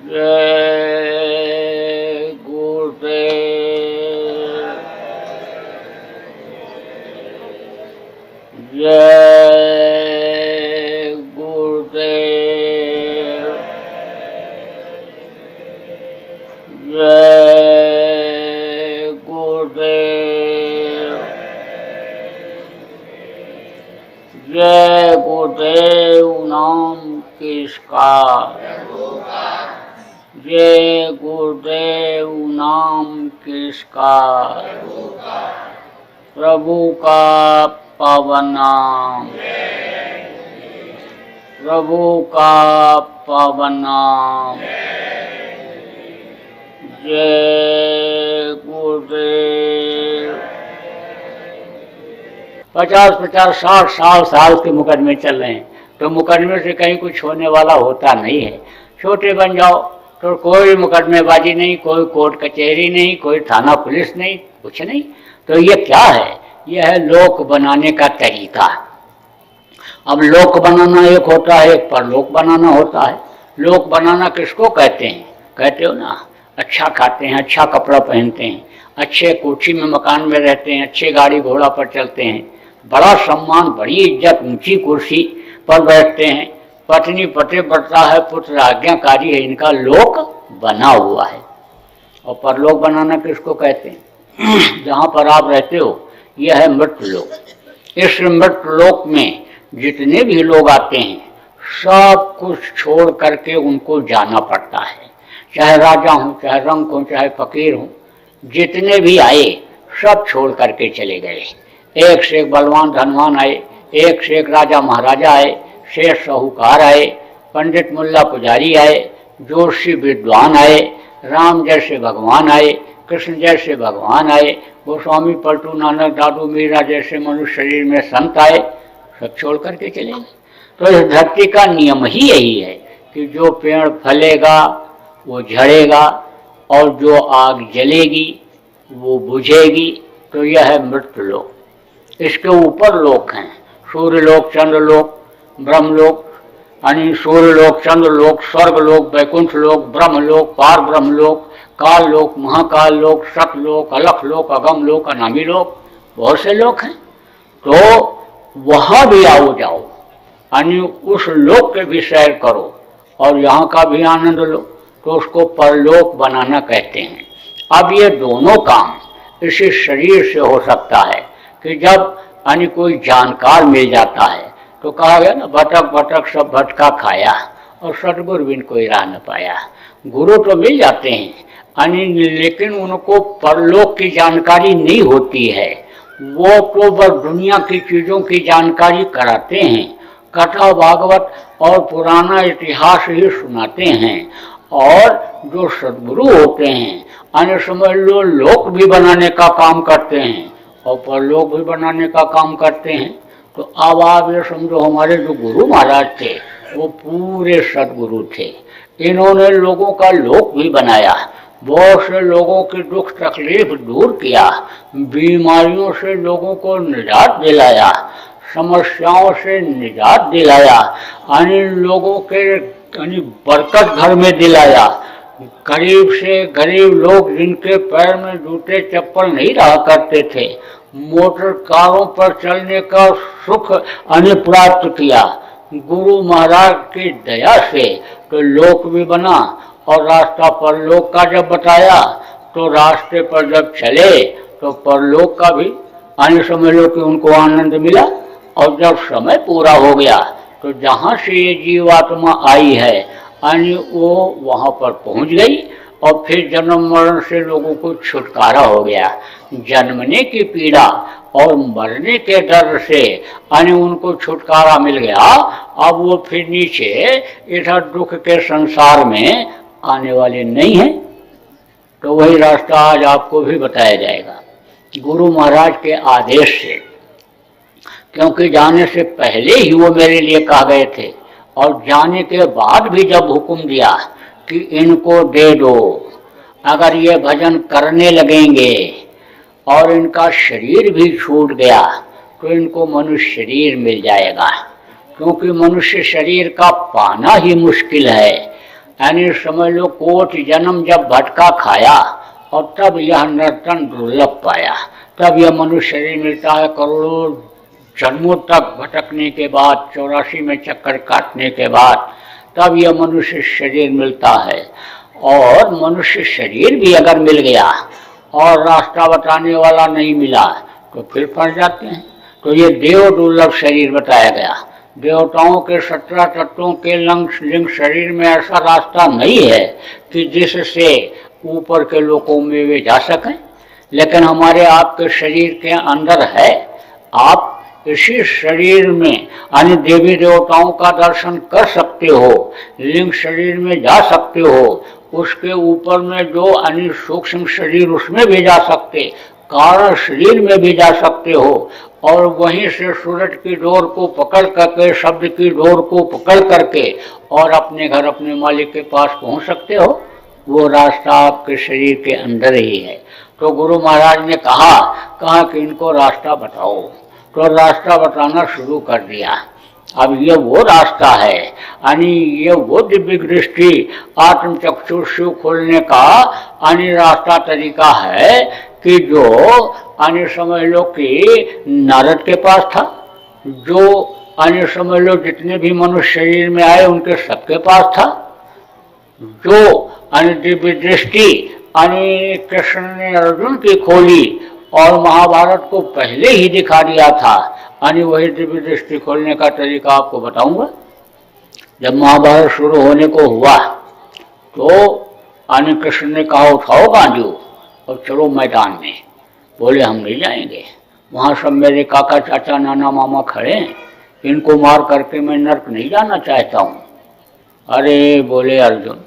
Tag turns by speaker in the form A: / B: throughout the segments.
A: जय गुरुदेव। जय गुरुदेव। जय गुरुदेव। जय गुरुदेव नाम किसका, जय गुरुदेव नाम किसका, प्रभु का पावन नाम, प्रभु का पावन नाम। जय गुरुदेव। 50-50, 60 साल के मुकदमे चल रहे हैं, तो मुकदमे से कहीं कुछ होने वाला होता नहीं है। छोटे बन जाओ तो कोई मुकदमेबाजी नहीं, कोई कोर्ट कचहरी नहीं, कोई थाना पुलिस नहीं, कुछ नहीं। तो ये क्या है? यह है लोक बनाने का तरीका। अब लोक बनाना एक होता है, एक परलोक बनाना होता है। लोक बनाना किसको कहते हैं? कहते हो ना, अच्छा खाते हैं, अच्छा कपड़ा पहनते हैं, अच्छे कोठी में मकान में रहते हैं, अच्छे गाड़ी घोड़ा पर चलते हैं, बड़ा सम्मान, बड़ी इज्जत, ऊंची कुर्सी पर बैठते हैं, पत्नी पते बढ़ता है, पुत्र आज्ञाकारी है, इनका लोक बना हुआ है। और परलोक बनाना किसको कहते हैं? जहाँ पर आप रहते हो यह है मृत्यु लोक। इस मृत्यु लोक में जितने भी लोग आते हैं सब कुछ छोड़ करके उनको जाना पड़ता है। चाहे राजा हो, चाहे रंक हो, चाहे फकीर हो, जितने भी आए सब छोड़ करके चले गए। एक से एक बलवान धनवान आए, एक से एक राजा महाराजा आए, शेष साहूकार आए, पंडित मुल्ला पुजारी आए, जोशी विद्वान आए, राम जैसे भगवान आए, कृष्ण जैसे भगवान आए, गोस्वामी पलटू नानक दादू मीरा जैसे मनुष्य शरीर में संत आए, सब छोड़ करके चले गए। तो इस धरती का नियम ही यही है कि जो पेड़ फलेगा वो झड़ेगा और जो आग जलेगी वो बुझेगी। तो यह है मृत्यु लोक। इसके ऊपर लोक हैं, सूर्य लोक, चंद्र लोक, ब्रह्म लोक, यानी सूर्य लोक, चंद्र लोक, स्वर्ग लोक, वैकुंठ लोक, ब्रह्म लोक, पार ब्रह्म लोक, काल लोक, महाकाल लोक, सत लोक, अलख लोक, अगम लोक, अनामी लोक, बहुत से लोक हैं। तो वहाँ भी आओ जाओ, यानी उस लोक के भी सैर करो और यहाँ का भी आनंद लो, तो उसको परलोक बनाना कहते हैं। अब ये दोनों काम इसी शरीर से हो सकता है कि जब यानी कोई जानकार मिल जाता है, तो कहा गया ना, भटक भटक सब भटका खाया और सतगुरु बिन कोई राह न पाया। गुरु तो मिल जाते हैं यानी, लेकिन उनको परलोक की जानकारी नहीं होती है। वो तो बस दुनिया की चीज़ों की जानकारी कराते हैं, कथा भागवत और पुराना इतिहास ही सुनाते हैं। और जो सद्गुरु होते हैं यानी समझ लो, लोक भी बनाने का काम करते हैं और परलोक भी बनाने का काम करते हैं। तो अब आप ये समझो, हमारे जो गुरु महाराज थे वो पूरे सद्गुरु थे। इन्होंने लोगों का लोक भी बनाया, बहुत से लोगों की दुख तकलीफ दूर किया, बीमारियों से लोगों को निजात दिलाया, समस्याओं से निजात दिलाया, यानी लोगों के यानी बरकत घर में दिलाया। गरीब से गरीब लोग जिनके पैर में जूते चप्पल नहीं रहा करते थे, मोटर कारों पर चलने का सुख यानी प्राप्त किया गुरु महाराज की दया से। तो लोक भी बना और रास्ता परलोक का जब बताया तो रास्ते पर जब चले तो परलोक का भी यानी समझ लो कि उनको आनंद मिला। और जब समय पूरा हो गया तो जहाँ से ये जीवात्मा आई है यानी वो वहाँ पर पहुँच गई और फिर जन्म मरण से लोगों को छुटकारा हो गया। जन्मने की पीड़ा और मरने के डर से यानी उनको छुटकारा मिल गया। अब वो फिर नीचे इधर दुख के संसार में आने वाले नहीं हैं। तो वही रास्ता आज आपको भी बताया जाएगा गुरु महाराज के आदेश से, क्योंकि जाने से पहले ही वो मेरे लिए कह गए थे और जाने के बाद भी जब हुक्म दिया कि इनको दे दो, अगर ये भजन करने लगेंगे और इनका शरीर भी छूट गया तो इनको मनुष्य शरीर मिल जाएगा, क्योंकि मनुष्य शरीर का पाना ही मुश्किल है। यानी समझ लो कोटि जन्म जब भटका खाया और तब यह नर्तन दुर्लभ पाया, तब यह मनुष्य शरीर मिलता है। करोड़ों जन्मों तक भटकने के बाद, 84 में चक्कर काटने के बाद तब यह मनुष्य शरीर मिलता है। और मनुष्य शरीर भी अगर मिल गया और रास्ता बताने वाला नहीं मिला तो फिर फंस जाते हैं। तो ये देव दुर्लभ शरीर बताया गया। देवताओं के 17 तत्वों के लिंग शरीर में ऐसा रास्ता नहीं है कि जिससे ऊपर के लोकों में वे जा सकें, लेकिन हमारे आपके शरीर के अंदर है। आप इसी शरीर में यानी देवी देवताओं का दर्शन कर सकते हो, लिंग शरीर में जा सकते हो, उसके ऊपर में जो अन्य सूक्ष्म शरीर उसमें भी जा सकते, कारण शरीर में भी जा सकते हो, और वहीं से सूरज की डोर को पकड़ करके, शब्द की डोर को पकड़ करके और अपने घर अपने मालिक के पास पहुंच सकते हो। वो रास्ता आपके शरीर के अंदर ही है। तो गुरु महाराज ने कहा कि इनको रास्ता बताओ, तो रास्ता बताना शुरू कर दिया। अब ये वो रास्ता है, यानी ये वो दिव्य दृष्टि आत्म चक्षुषु खोलने का यानी रास्ता तरीका है कि जो यानी समझ लो कि नारद के पास था, जो यानी समझ लो जितने भी मनुष्य शरीर में आए उनके सबके पास था, जो यानी दिव्य दृष्टि यानी कृष्ण ने अर्जुन की खोली और महाभारत को पहले ही दिखा दिया था, यानी वही दिव्य दृष्टि खोलने का तरीका आपको बताऊंगा। जब महाभारत शुरू होने को हुआ तो यानी कृष्ण ने कहा उठाओ गांजू और चलो मैदान में। बोले हम नहीं जाएंगे, वहाँ सब मेरे काका चाचा नाना मामा खड़े हैं, इनको मार करके मैं नर्क नहीं जाना चाहता हूँ। अरे बोले अर्जुन,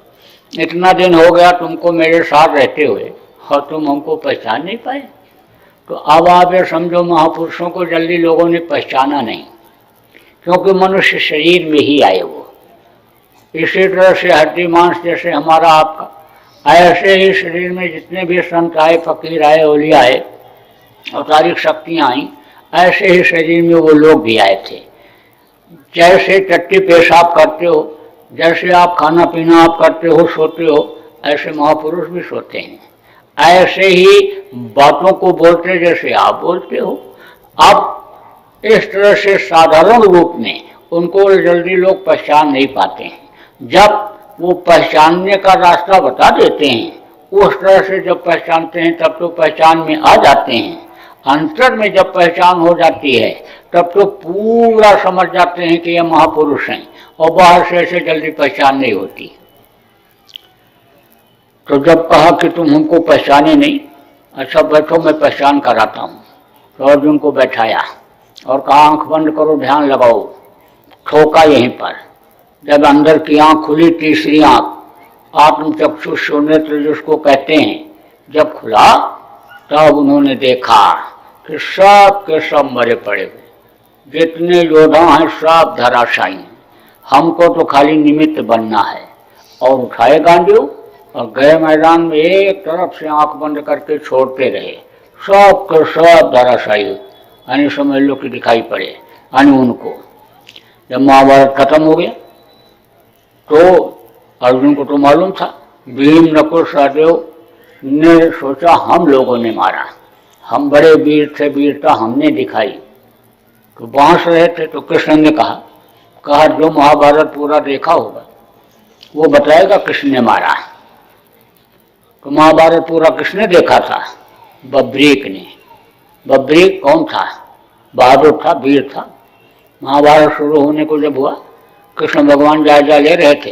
A: इतना दिन हो गया तुमको मेरे साथ रहते हुए और तुम हमको पहचान नहीं पाए। तो अब आप ये समझो महापुरुषों को जल्दी लोगों ने पहचाना नहीं, क्योंकि मनुष्य शरीर में ही आए वो। इसी तरह से हड्डी मांस जैसे हमारा आपका, ऐसे ही शरीर में जितने भी संत आए, फकीर आए, औलिया आए, अवतारिक शक्तियाँ आई, ऐसे ही शरीर में वो लोग भी आए थे। जैसे टट्टी पेशाब करते हो, जैसे आप खाना पीना आप करते हो, सोते हो, ऐसे महापुरुष भी सोते हैं। ऐसे ही बातों को बोलते जैसे आप बोलते हो। अब इस तरह से साधारण रूप में उनको जल्दी लोग पहचान नहीं पाते हैं। जब वो पहचानने का रास्ता बता देते हैं, उस तरह से जब पहचानते हैं तब तो पहचान में आ जाते हैं। अंतर में जब पहचान हो जाती है तब तो पूरा समझ जाते हैं कि ये महापुरुष हैं, और बाहर से ऐसे जल्दी पहचान नहीं होती। तो जब कहा कि तुम हमको पहचाने नहीं, अच्छा बैठो मैं पहचान कराता हूँ, तो अर्जुन को बैठाया और कहा आंख बंद करो, ध्यान लगाओ। ठोका यहीं पर। जब अंदर की आंख खुली, तीसरी आंख आत्मचक्षुष नेत्र जिसको कहते हैं, जब खुला तब उन्होंने देखा कि सब के सब मरे पड़े हुए, जितने योद्धा हैं सब धराशायी हैं। हमको तो खाली निमित्त बनना है। और उठाए गांजू और गए मैदान में, एक तरफ से आंख बंद करके छोड़ते रहे, सब के सब धराशायी यानी समझ लो कि दिखाई पड़े यानी उनको। जब महाभारत खत्म हो गया तो अर्जुन को तो मालूम था, भीम नकुल सहदेव ने सोचा हम लोगों ने मारा, हम बड़े वीर थे, वीरता हमने दिखाई। तो बांस रहे थे तो कृष्ण ने कहा जो महाभारत पूरा देखा होगा वो बताएगा किसने मारा। तो महाभारत पूरा किसने देखा था? बब्रीक ने। बब्रीक कौन था? बहादुर था, वीर था। महाभारत शुरू होने को जब हुआ, कृष्ण भगवान जायजा ले रहे थे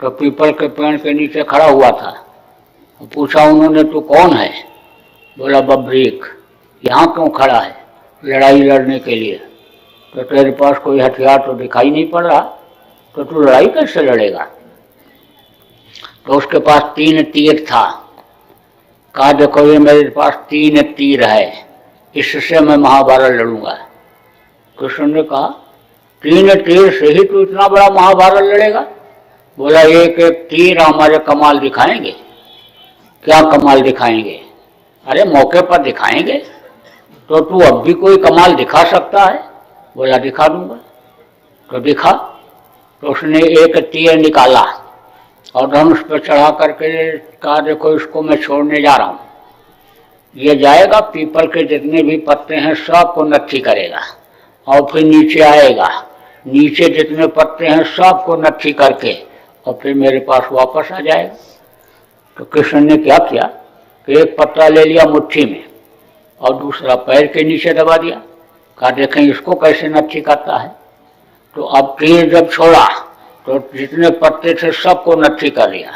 A: तो पीपल के पेड़ के नीचे खड़ा हुआ था। पूछा उन्होंने तू कौन है? बोला बब्रीक। यहाँ क्यों खड़ा है? लड़ाई लड़ने के लिए। तो तेरे पास कोई हथियार तो दिखाई नहीं पड़ रहा, तो तू लड़ाई कैसे लड़ेगा? तो उसके पास 3 तीर था। कहा देखो ये मेरे पास 3 तीर है, इससे मैं महाभारत लड़ूंगा। कृष्ण ने कहा 3 तीर से ही तू इतना बड़ा महाभारत लड़ेगा? बोला एक एक तीर हमारे कमाल दिखाएंगे। क्या कमाल दिखाएंगे? अरे मौके पर दिखाएंगे। तो तू अब भी कोई कमाल दिखा सकता है? बोला दिखा दूंगा। तो दिखा। तो उसने एक तीर निकाला और धनुष पर चढ़ा करके कहा देखो इसको मैं छोड़ने जा रहा हूँ, ये जाएगा पीपल के जितने भी पत्ते हैं सबको नत्थी करेगा और फिर नीचे आएगा, नीचे जितने पत्ते हैं सबको नत्थी करके और फिर मेरे पास वापस आ जाएगा। तो कृष्ण ने क्या किया कि एक पत्ता ले लिया मुट्ठी में और दूसरा पैर के नीचे दबा दिया, कहा देखें इसको कैसे नत्थी करता है। तो अब तीर जब छोड़ा तो जितने पत्ते थे सबको नत्थी कर लिया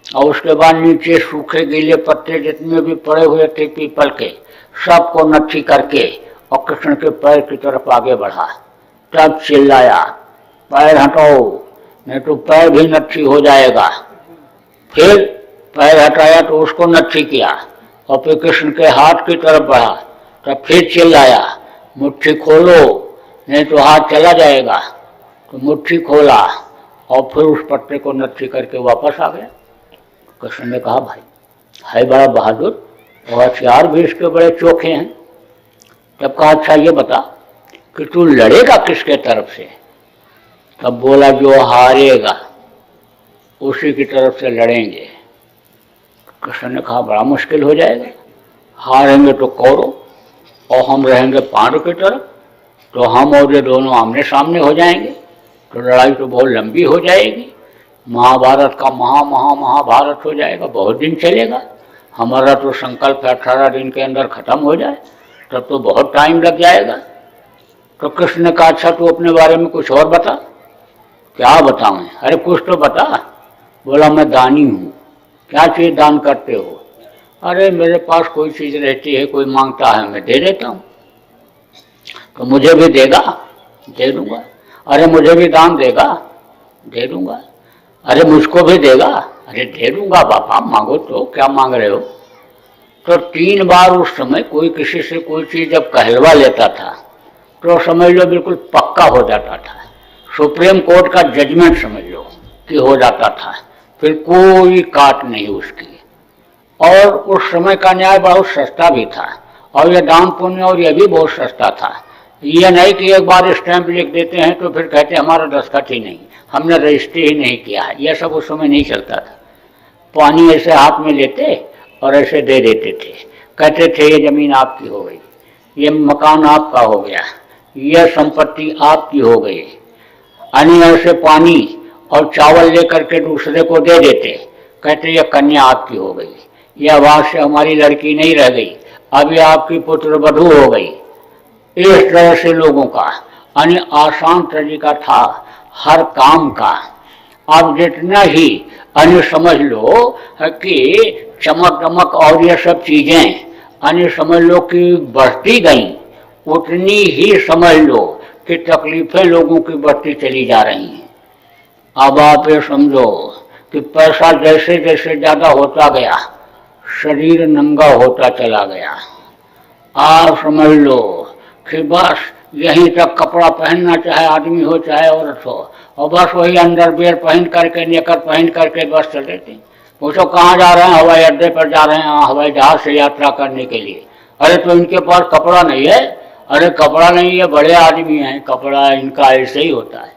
A: और उसके बाद नीचे सूखे गीले पत्ते जितने भी पड़े हुए थे पीपल के सबको नत्थी करके और कृष्ण के पैर की तरफ आगे बढ़ा। तब चिल्लाया पैर हटाओ नहीं तो पैर भी नत्थी हो जाएगा। फिर पैर हटाया तो उसको नत्थी किया और फिर कृष्ण के हाथ की तरफ बढ़ा। तब फिर चिल्लाया मुट्ठी खोलो नहीं तो हाथ चला जाएगा। तो मुट्ठी खोला और फिर उस पत्ते को नत्थी करके वापस आ गया। कृष्ण ने कहा भाई है बड़ा बहादुर और हथियार भी इसके बड़े चोखे हैं। तब कहा अच्छा ये बता कि तू लड़ेगा किसके तरफ से। तब बोला जो हारेगा उसी की तरफ से लड़ेंगे। कृष्ण ने कहा बड़ा मुश्किल हो जाएगा, हारेंगे तो कौरव और हम रहेंगे पांडव की तरफ, तो हम और ये दोनों आमने सामने हो जाएंगे तो लड़ाई तो बहुत लंबी हो जाएगी, महाभारत का महाभारत हो जाएगा, बहुत दिन चलेगा। हमारा तो संकल्प 18 दिन के अंदर खत्म हो जाए तब तो बहुत टाइम लग जाएगा। तो कृष्ण ने कहा अच्छा तू अपने बारे में कुछ और बता। क्या बताऊं? अरे कुछ तो बता। बोला मैं दानी हूँ। क्या चीज़ दान करते हो? अरे मेरे पास कोई चीज़ रहती है, कोई मांगता है मैं दे देता हूँ। तो मुझे भी देगा? दे दूंगा। अरे मुझे भी दान देगा? दे दूंगा। अरे मुझको भी देगा? अरे दे दूंगा बापा, मांगो तो, क्या मांग रहे हो? तो 3 बार उस समय कोई किसी से कोई चीज़ जब कहलवा लेता था तो समझ लो बिल्कुल पक्का हो जाता था, सुप्रीम कोर्ट का जजमेंट समझ लो कि हो जाता था, फिर कोई काट नहीं उसकी। और उस समय का न्याय बहुत सस्ता भी था और यह दान पुण्य और यह भी बहुत सस्ता था। यह नहीं कि एक बार स्टैंप लिख देते हैं तो फिर कहते हमारा दस्तखत ही नहीं, हमने रजिस्ट्री ही नहीं किया है, यह सब उस समय नहीं चलता था। पानी ऐसे हाथ में लेते और ऐसे दे देते थे, कहते थे ये जमीन आपकी हो गई, ये मकान आपका हो गया, यह संपत्ति आपकी हो गई। अन्य से पानी और चावल लेकर के दूसरे को दे देते, कहते ये कन्या आपकी हो गई, यह आवाज से हमारी लड़की नहीं रह गई, अब ये आपकी पुत्र वधू हो गई। इस तरह से लोगों का अन्य आसान तरीका था हर काम का। अब जितना ही अन्य समझ लो कि चमक दमक और ये सब चीजें अन्य समझ लो कि बढ़ती गई, उतनी ही समझ लो कि तकलीफें लोगों की बढ़ती चली जा रही हैं। अब आप ये समझो कि पैसा जैसे जैसे ज्यादा होता गया शरीर नंगा होता चला गया। आप समझ लो कि बस यहीं तक कपड़ा पहनना चाहे आदमी हो चाहे औरत हो, और बस वही अंडरवियर पहन करके नेकर पहन करके बस चले थे। पूछो कहाँ जा रहे हैं? हवाई अड्डे पर जा रहे हैं, हवाई जहाज से यात्रा करने के लिए। अरे तो इनके पास कपड़ा नहीं है? अरे कपड़ा नहीं है, बड़े आदमी हैं, कपड़ा इनका ऐसे ही होता है।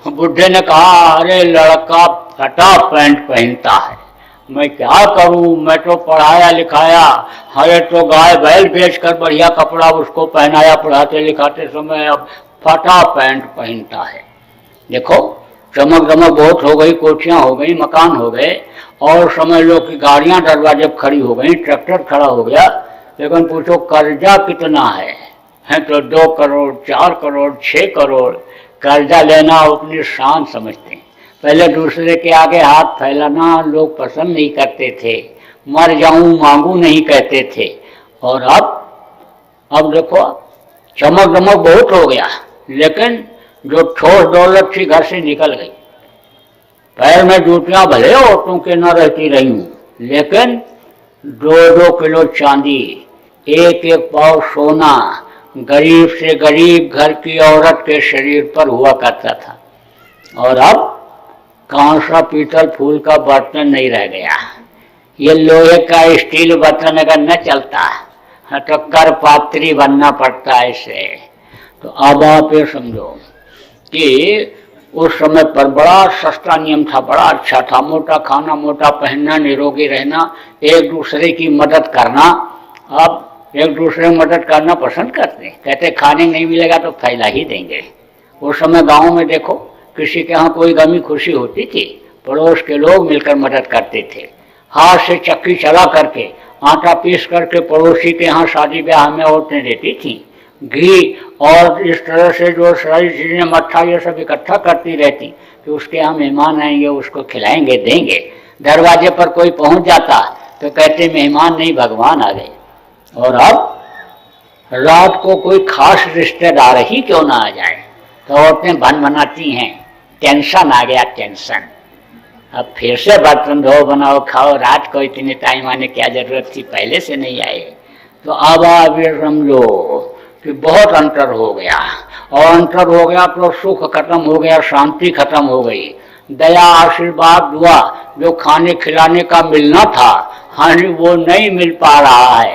A: बुढ़े ने कहा अरे लड़का फटा पैंट पहनता है, मैं क्या करूं, मैं तो पढ़ाया लिखाया, अरे तो गाय बैल बेचकर बढ़िया कपड़ा उसको पहनाया पढ़ाते लिखाते समय, अब फटा पैंट पहनता है। देखो चमक दमक बहुत हो गई, कोठियां हो गई, मकान हो गए, और समझ लो कि गाड़ियां दरवाजे पर खड़ी हो गई, ट्रैक्टर खड़ा हो गया, लेकिन पूछो कर्जा कितना है तो 2 करोड़ 4 करोड़ 6 करोड़ कर्जा लेना अपनी शान समझते हैं। पहले दूसरे के आगे हाथ फैलाना लोग पसंद नहीं करते थे, मर जाऊं मांगू नहीं कहते थे। और अब देखो चमक दमक बहुत हो गया, लेकिन जो ठोस दौलत थी घर से निकल गई। पैर में जूतियां भले औरतों के न रहती रही हूं, लेकिन 2-2 किलो चांदी, 1-1 पाव सोना गरीब से गरीब घर की औरत के शरीर पर हुआ करता था। और अब कांसा पीतल फूल का बर्तन नहीं रह गया, ये लोहे का स्टील बर्तन अगर न चलता तो कर पात्री बनना पड़ता है इसे। तो अब आप ये समझो कि उस समय पर बड़ा सस्ता नियम था, बड़ा अच्छा था। मोटा खाना, मोटा पहनना, निरोगी रहना, एक दूसरे की मदद करना। अब एक दूसरे में मदद करना पसंद करते, कहते खाने नहीं मिलेगा तो फैला ही देंगे। उस समय गांव में देखो, किसी के यहाँ कोई गमी खुशी होती थी, पड़ोस के लोग मिलकर मदद करते थे। हाथ से चक्की चला करके, आटा पीस करके पड़ोसी के यहाँ शादी ब्याह में औरतें देती थी। घी और इस तरह से जो सारी चीजें, मट्ठा, ये सब इकट्ठा करती रहती कि उसके यहाँ मेहमान आएंगे, उसको खिलाएंगे, देंगे। दरवाजे पर कोई पहुंच जाता तो कहते मेहमान नहीं, भगवान आ गए। और अब रात को कोई खास रिश्तेदार ही क्यों ना आ जाए तो औरतें बन बनाती हैं, टेंशन आ गया, टेंशन। अब फिर से बर्तन धो, बनाओ, खाओ, रात को इतने टाइम आने क्या जरूरत थी, पहले से नहीं आए। तो अब आप ये समझो कि बहुत अंतर हो गया, और अंतर हो गया तो सुख खत्म हो गया, शांति खत्म हो गई। दया, आशीर्वाद, दुआ जो खाने खिलाने का मिलना था, हाँ, वो नहीं मिल पा रहा है।